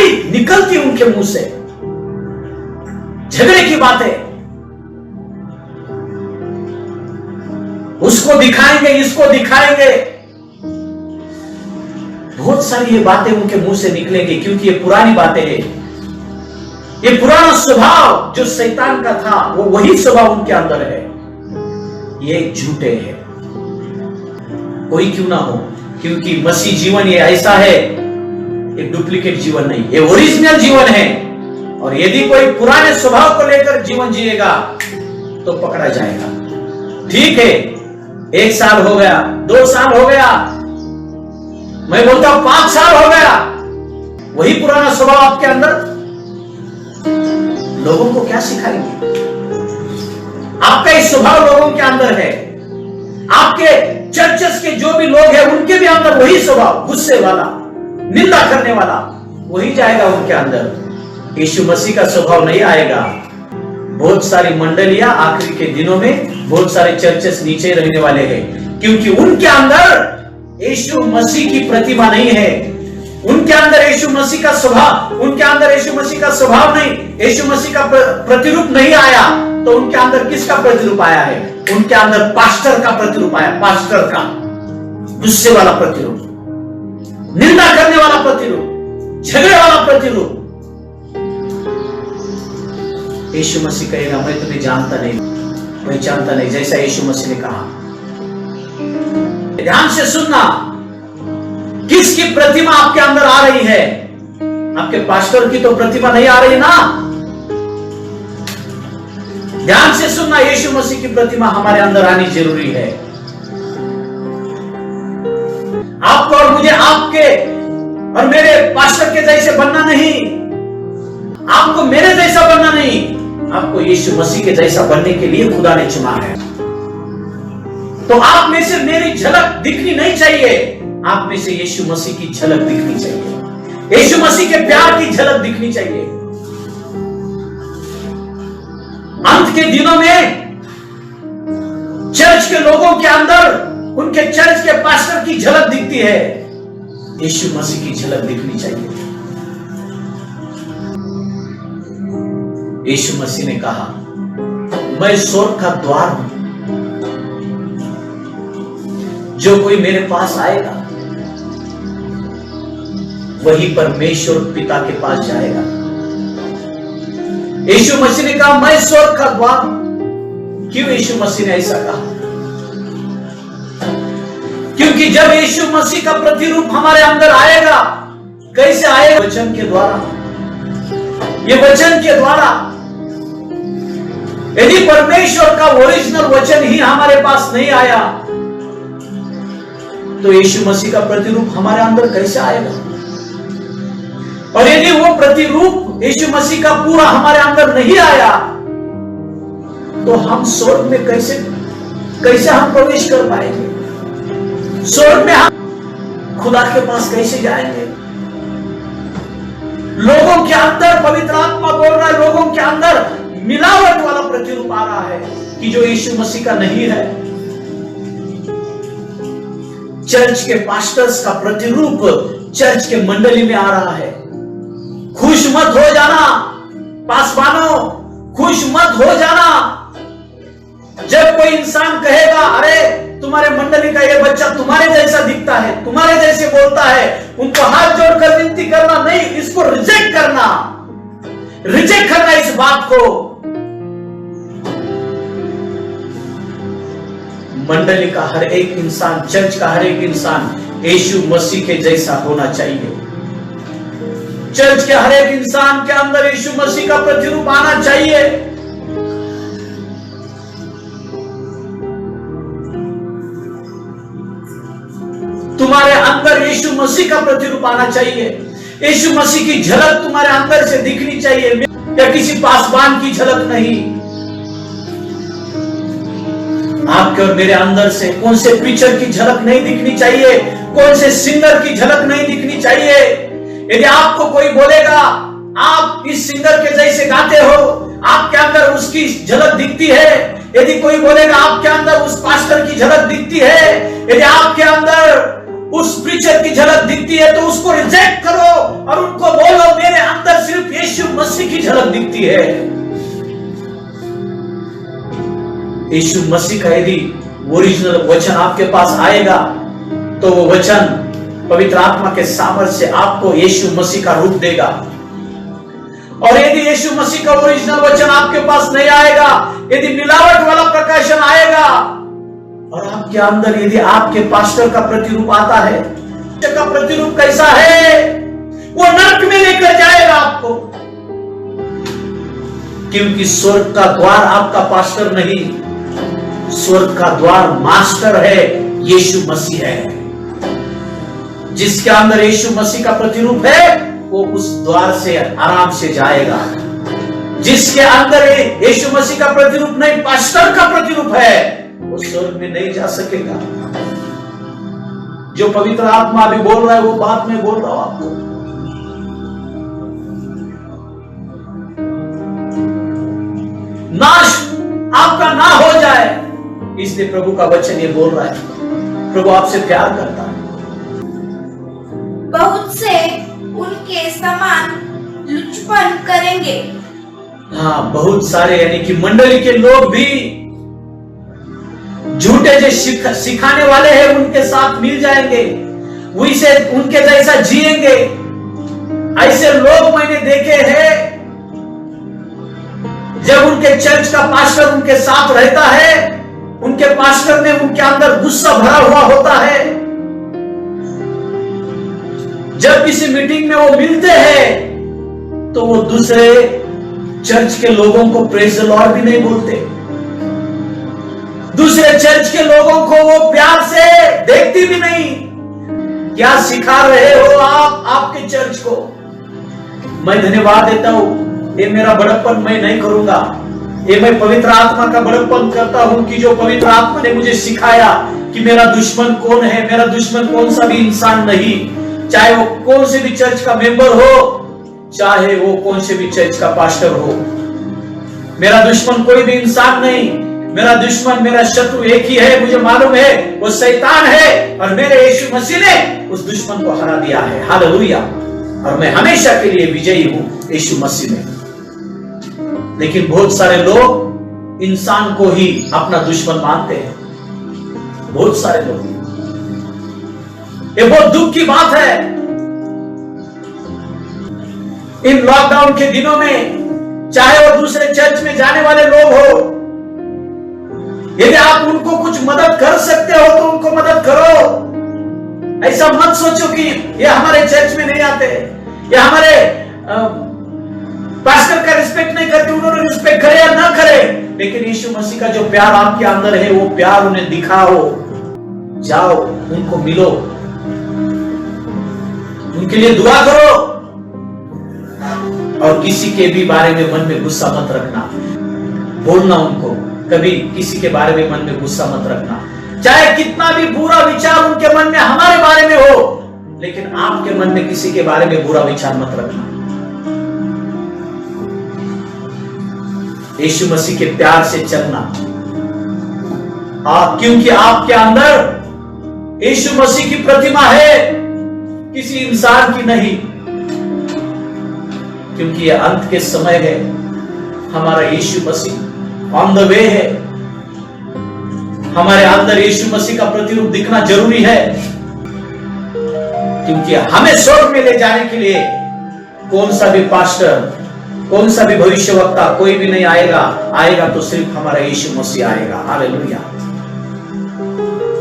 खाली निकलती उनके मुंह से, झगड़े की बातें, उसको दिखाएंगे, इसको दिखाएंगे, बहुत सारी ये बातें उनके मुंह से निकलेंगी, क्योंकि ये पुरानी बातें हैं। ये पुराना स्वभाव जो शैतान का था, वो वही स्वभाव उनके अंदर है। ये झूठे हैं, कोई क्यों ना हो, क्योंकि मसीह जीवन ये ऐसा है, एक डुप्लीकेट जीवन नहीं, ये ओरिजिनल जीवन है। और यदि कोई पुराने स्वभाव को लेकर जीवन जिएगा तो पकड़ा जाएगा। ठीक है, 1 साल हो गया, 2 साल हो गया, मैं बोलता हूं 5 साल हो गया, वही पुराना स्वभाव आपके अंदर, लोगों को क्या सिखाएंगे? आपका ये स्वभाव लोगों के अंदर है, आपके चर्चेस के जो भी लोग हैं उनके भी अंदर वही स्वभाव, गुस्से वाला, निंदा करने वाला, वही जाएगा उनके अंदर। यीशु मसीह का स्वभाव नहीं आएगा। बहुत सारी मंडलियां आखिरी के दिनों में, बहुत सारे चर्चेस नीचे रहने वाले हैं, क्योंकि उनके अंदर यीशु मसीह की प्रतिमा नहीं है, उनके अंदर यीशु मसीह का स्वभाव, उनके अंदर यीशु मसीह का स्वभाव नहीं, यीशु मसीह का प्रतिरूप नहीं आया। तो उनके अंदर किसका प्रतिरूप आया है? उनके अंदर पास्टर का प्रतिरूप आया, पास्टर का, गुस्से वाला प्रतिरूप, निंदा करने वाला प्रतिरूप, झगड़े वाला प्रतिरूप। यीशु मसीह कहेगा मैं तुम्हें जानता नहीं, पहचानता नहीं, जैसा यीशु मसीह ने कहा। ध्यान से सुनना, किसकी प्रतिमा आपके अंदर आ रही है? आपके पास्टर की तो प्रतिमा नहीं आ रही ना। ध्यान से सुनना, यीशु मसीह की प्रतिमा हमारे अंदर आनी जरूरी है। आपको और मुझे आपके और मेरे पास्टर के जैसे बनना नहीं, आपको मेरे जैसा बनना नहीं, आपको यीशु मसीह के जैसा बनने के लिए खुदा ने चुना है। तो आप में से मेरी झलक दिखनी नहीं चाहिए, आप में से यीशु मसीह की झलक दिखनी चाहिए, यीशु मसीह के प्यार की झलक दिखनी चाहिए। अंत के दिनों में चर्च के लोगों के अंदर उनके चर्च के पास्टर की झलक दिखती है, यीशु मसीह की झलक दिखनी चाहिए। यीशु मसीह ने कहा मैं स्वर्ग का द्वार हूं, जो कोई मेरे पास आएगा वही परमेश्वर पिता के पास जाएगा। यीशु मसीह ने कहा मैं स्वर्ग का द्वार। क्यों यीशु मसीह ने ऐसा कहा? क्योंकि जब यीशु मसीह का प्रतिरूप हमारे अंदर आएगा, कैसे आएगा? वचन के द्वारा। ये वचन के द्वारा, यदि परमेश्वर का ओरिजिनल वचन ही हमारे पास नहीं आया तो यीशु मसीह का प्रतिरूप हमारे अंदर कैसे आएगा? और यदि वो प्रतिरूप यीशु मसीह का पूरा हमारे अंदर नहीं आया तो हम स्वर्ग में कैसे हम प्रवेश कर पाएंगे? स्वर्ग में हम खुदा के पास कैसे जाएंगे? लोगों के अंदर पवित्र आत्मा बोल रहा है, लोगों के अंदर मिलावट वाला प्रतिरूप आ रहा है कि जो यीशु मसीह का नहीं है। चर्च के पास्टर्स का प्रतिरूप चर्च के मंडली में आ रहा है। खुश मत हो जाना पासवानों, खुश मत हो जाना जब कोई इंसान कहेगा अरे तुम्हारे मंडली का ये बच्चा तुम्हारे जैसा दिखता है, तुम्हारे जैसे बोलता है। उनको हाथ जोड़कर विनती करना नहीं, इसको रिजेक्ट करना इस बात को। मंडली का हर एक इंसान, चर्च का हर एक इंसान यीशु मसीह के जैसा होना चाहिए। चर्च के हर एक इंसान के अंदर यीशु मसीह का प्रतिरूप आना चाहिए। तुम्हारे अंदर यीशु मसीह का प्रतिरूप आना चाहिए। यीशु मसीह की झलक तुम्हारे अंदर से दिखनी चाहिए, या किसी पासवान की झलक नहीं। आपके और मेरे अंदर से कौन से पिक्चर की झलक नहीं दिखनी चाहिए, कौन से सिंगर की झलक नहीं दिखनी चाहिए। यदि आपको कोई बोलेगा आप इस सिंगर के जैसे गाते हो, आपके अंदर उसकी झलक दिखती है। यदि कोई बोलेगा आपके अंदर उस पास्टर की झलक दिखती है, यदि आपके अंदर उस प्रीचर की झलक दिखती है तो उसको रिजेक्ट करो और उनको बोलो मेरे अंदर सिर्फ यीशु मसीह की झलक दिखती है। यीशु मसीह का यदि ओरिजिनल वचन आपके पास आएगा तो वो वचन पवित्र आत्मा के सामर्थ्य से आपको यीशु मसीह का रूप देगा। और यदि यीशु मसीह का ओरिजिनल वचन आपके पास नहीं आएगा, यदि मिलावट वाला प्रकाशन आएगा और आपके अंदर यदि आपके पास्टर का प्रतिरूप आता है, का प्रतिरूप कैसा है, वो नरक में लेकर जाएगा आपको। क्योंकि स्वर्ग का द्वार आपका पास्टर नहीं, स्वर्ग का द्वार मास्टर है, यीशु मसीह है। जिसके अंदर यीशु मसीह का प्रतिरूप है वो उस द्वार से आराम से जाएगा। जिसके अंदर यीशु मसीह का प्रतिरूप नहीं, पास्टर का प्रतिरूप है, वो स्वर्ग में नहीं जा सकेगा। जो पवित्र आत्मा अभी बोल रहा है वो बात मैं बोल रहा हूं आपको। नाश आपका ना हो जाए, इसलिए प्रभु का वचन ये बोल रहा है। प्रभु आपसे प्यार करता है। बहुत से उनके समान लुचपन करेंगे। हाँ, बहुत सारे यानी कि मंडली के लोग भी झूठे जो सिखाने वाले हैं उनके साथ मिल जाएंगे, वैसे उनके जैसा जिएंगे। ऐसे लोग मैंने देखे हैं, जब उनके चर्च का पास्टर उनके साथ रहता है, उनके पास्टर में उनके अंदर गुस्सा भरा हुआ होता है। जब किसी मीटिंग में वो मिलते हैं तो वो दूसरे चर्च के लोगों को प्रेज द लॉर्ड भी नहीं बोलते। दूसरे चर्च के लोगों को वो प्यार से देखती भी नहीं। क्या सिखा रहे हो आप आपके चर्च को? मैं धन्यवाद देता हूं, ये मेरा बड़प्पन मैं नहीं करूंगा, ये मैं पवित्र आत्मा का बड़प्पन करता हूं कि जो पवित्र आत्मा ने मुझे सिखाया कि मेरा दुश्मन कौन है। मेरा दुश्मन कौन सा भी इंसान नहीं, चाहे वो कौन से भी चर्च का मेंबर हो, चाहे वो कौन से भी चर्च का पास्टर हो। मेरा दुश्मन कोई भी इंसान नहीं, मेरा दुश्मन, मेरा शत्रु एक ही है, मुझे मालूम है, वो शैतान है। और मेरे यीशु मसीह ने उस दुश्मन को हरा दिया है। हालेलुया। और मैं हमेशा के लिए विजयी हूं यीशु मसीह में। लेकिन बहुत सारे लोग इंसान को ही अपना दुश्मन मानते हैं, बहुत सारे लोग। ये बहुत दुख की बात है। इन लॉकडाउन के दिनों में चाहे वो दूसरे चर्च में जाने वाले लोग हो, यदि आप उनको कुछ मदद कर सकते हो तो उनको मदद करो। ऐसा मत सोचो कि ये हमारे चर्च में नहीं आते, ये हमारे पास्टर का रिस्पेक्ट नहीं करते, उन्होंने रिस्पेक्ट करे या ना करे, लेकिन यीशु मसीह का जो प्यार आपके अंदर है वो प्यार उन्हें दिखाओ। जाओ, उनको मिलो, उनके लिए दुआ करो। और किसी के भी बारे में मन में गुस्सा मत रखना, बोलना उनको, कभी किसी के बारे में मन में गुस्सा मत रखना। चाहे कितना भी बुरा विचार उनके मन में हमारे बारे में हो, लेकिन आपके मन में किसी के बारे में बुरा विचार मत रखना। यीशु मसीह के प्यार से चलना, क्योंकि आपके अंदर यीशु मसीह की प्रतिमा है, किसी इंसान की नहीं। क्योंकि यह अंत के समय है, हमारा यीशु मसीह ऑन द वे है। हमारे अंदर यीशु मसीह का प्रतिरूप दिखना जरूरी है, क्योंकि हमें स्वर्ग में ले जाने के लिए कौन सा भी पास्टर, कौन सा भी भविष्यवक्ता, कोई भी नहीं आएगा। आएगा तो सिर्फ हमारा यीशु मसीह आएगा। हालेलुया।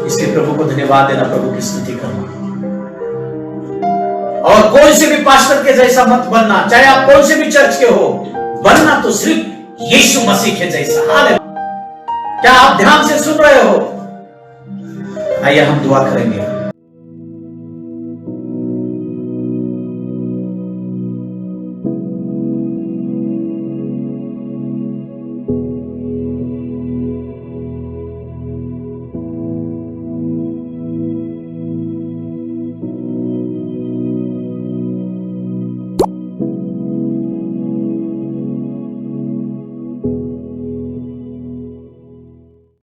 इसलिए प्रभु को धन्यवाद देना, प्रभु की स्तुति करना। और कोई से भी पास्टर के जैसा मत बनना, चाहे आप कौन से भी चर्च के हो, बनना तो सिर्फ यीशु मसीह के जैसा। हालेलुया। क्या आप ध्यान से सुन रहे हो? आइए हम दुआ करेंगे।